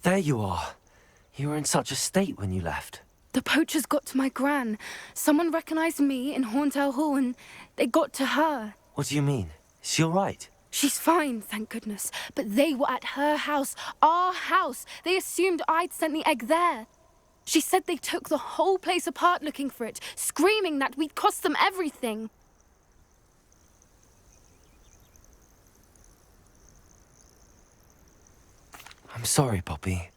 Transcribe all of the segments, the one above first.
There you are. You were in such a state when you left. The poachers got to my gran. Someone recognized me in Horntail Hall and they got to her. What do you mean? Is she all right? She's fine, thank goodness. But they were at her house, our house. They assumed I'd sent the egg there. She said they took the whole place apart looking for it, screaming that we'd cost them everything. I'm sorry, Poppy.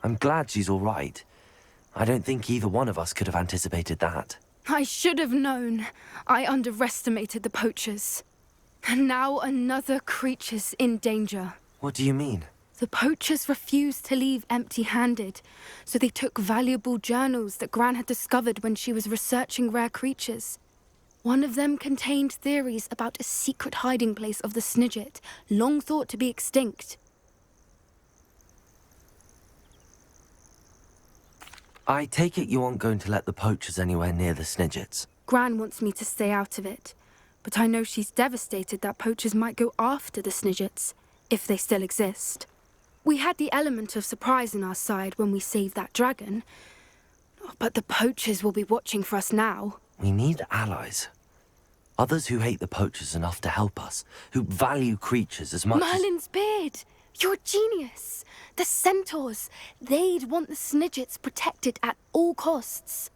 I'm glad she's all right. I don't think either one of us could have anticipated that. I should have known. I underestimated the poachers. And now another creature's in danger. What do you mean? The poachers refused to leave empty-handed, so they took valuable journals that Gran had discovered when she was researching rare creatures. One of them contained theories about a secret hiding place of the Snidget, long thought to be extinct. I take it you aren't going to let the poachers anywhere near the Snidgets. Gran wants me to stay out of it, but I know she's devastated that poachers might go after the Snidgets, if they still exist. We had the element of surprise on our side when we saved that dragon, but the poachers will be watching for us now. We need allies. Others who hate the poachers enough to help us, who value creatures as much Merlin's beard! You're a genius! The centaurs! They'd want the Snidgets protected at all costs.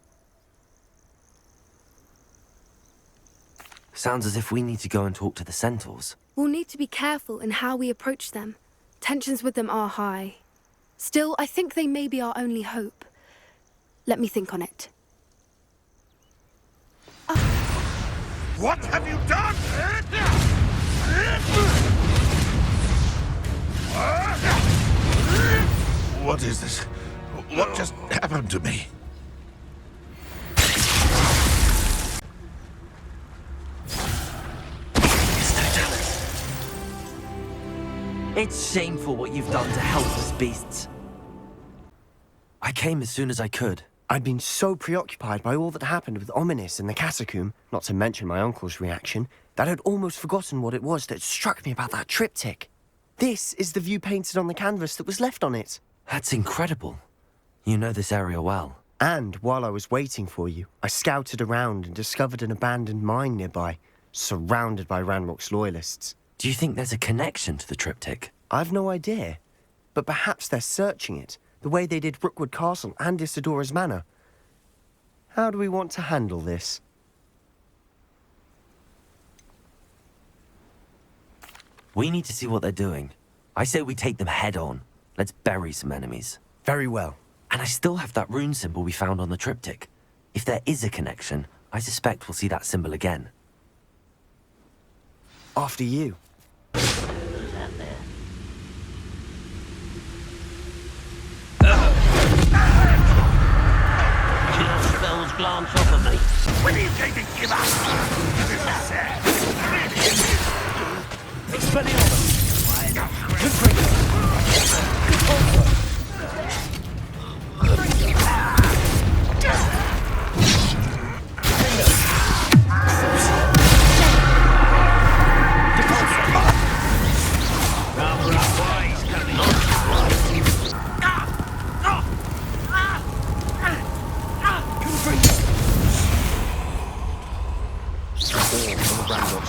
Sounds as if we need to go and talk to the centaurs. We'll need to be careful in how we approach them. Tensions with them are high. Still, I think they may be our only hope. Let me think on it. What have you done? What is this? What just happened to me? It's shameful what you've done to helpless beasts. I came as soon as I could. I'd been so preoccupied by all that happened with Ominis and the catacomb, not to mention my uncle's reaction, that I'd almost forgotten what it was that struck me about that triptych. This is the view painted on the canvas that was left on it. That's incredible. You know this area well. And while I was waiting for you, I scouted around and discovered an abandoned mine nearby, surrounded by Ranrock's loyalists. Do you think there's a connection to the triptych? I've no idea, but perhaps they're searching it, the way they did Rookwood Castle and Isidora's Manor. How do we want to handle this? We need to see what they're doing. I say we take them head on. Let's bury some enemies. Very well. And I still have that rune symbol we found on the triptych. If there is a connection, I suspect we'll see that symbol again. After you. Spells glance off of me. When are you going to give up? This is sad.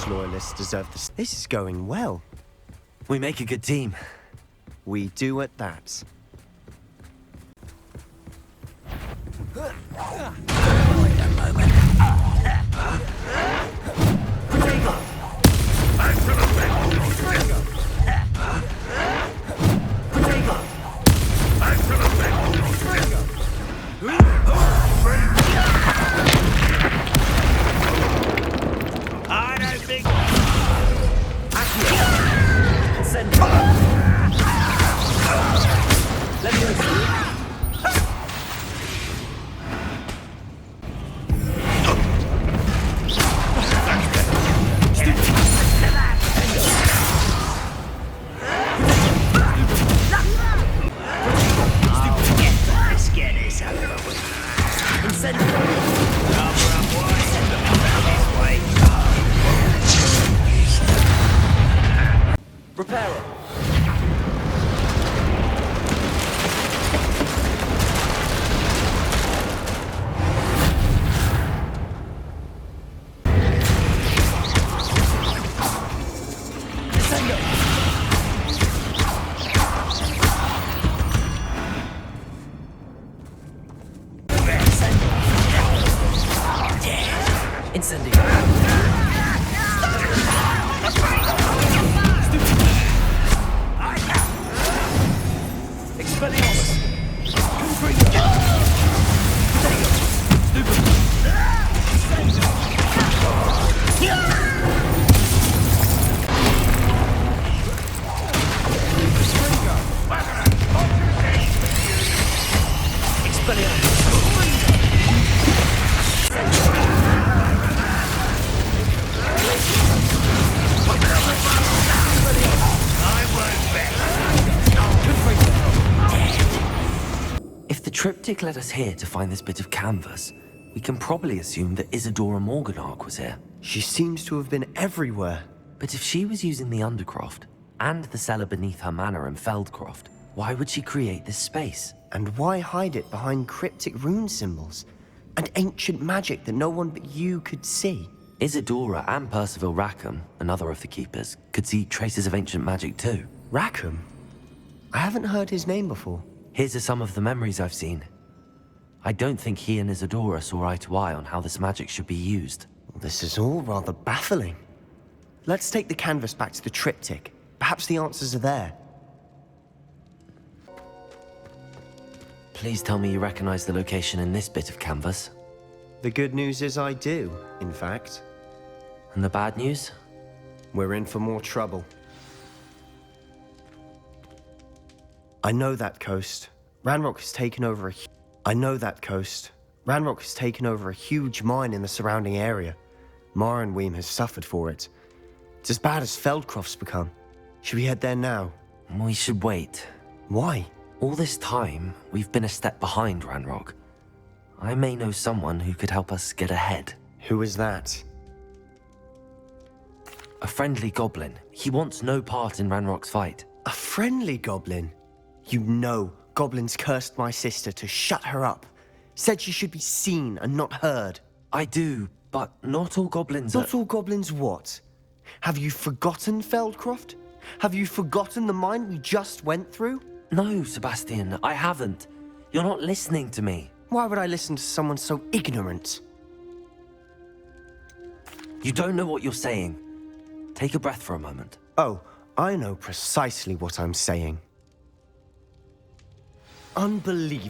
Loyalists deserve this. This is going well. We make a good team. We do at that. If the triptych led us here to find this bit of canvas, we can probably assume that Isadora Morganach was here. She seems to have been everywhere. But if she was using the Undercroft and the cellar beneath her manor in Feldcroft, why would she create this space? And why hide it behind cryptic rune symbols and ancient magic that no one but you could see? Isadora and Percival Rackham, another of the keepers, could see traces of ancient magic too. Rackham? I haven't heard his name before. Here's are some of the memories I've seen. I don't think he and Isadora saw eye to eye on how this magic should be used. This is all rather baffling. Let's take the canvas back to the triptych. Perhaps the answers are there. Please tell me you recognize the location in this bit of canvas. The good news is I do, in fact. And the bad news? We're in for more trouble. I know that coast. Ranrock has taken over a huge mine in the surrounding area. Mornweem has suffered for it. It's as bad as Feldcroft's become. Should we head there now? We should wait. Why? All this time, we've been a step behind Ranrock. I may know someone who could help us get ahead. Who is that? A friendly goblin. He wants no part in Ranrock's fight. A friendly goblin? You know, goblins cursed my sister to shut her up. Said she should be seen and not heard. I do, but not all goblins Not all goblins what? Have you forgotten Feldcroft? Have you forgotten the mine we just went through? No, Sebastian, I haven't. You're not listening to me. Why would I listen to someone so ignorant? You don't know what you're saying. Take a breath for a moment. Oh, I know precisely what I'm saying. Unbelievable.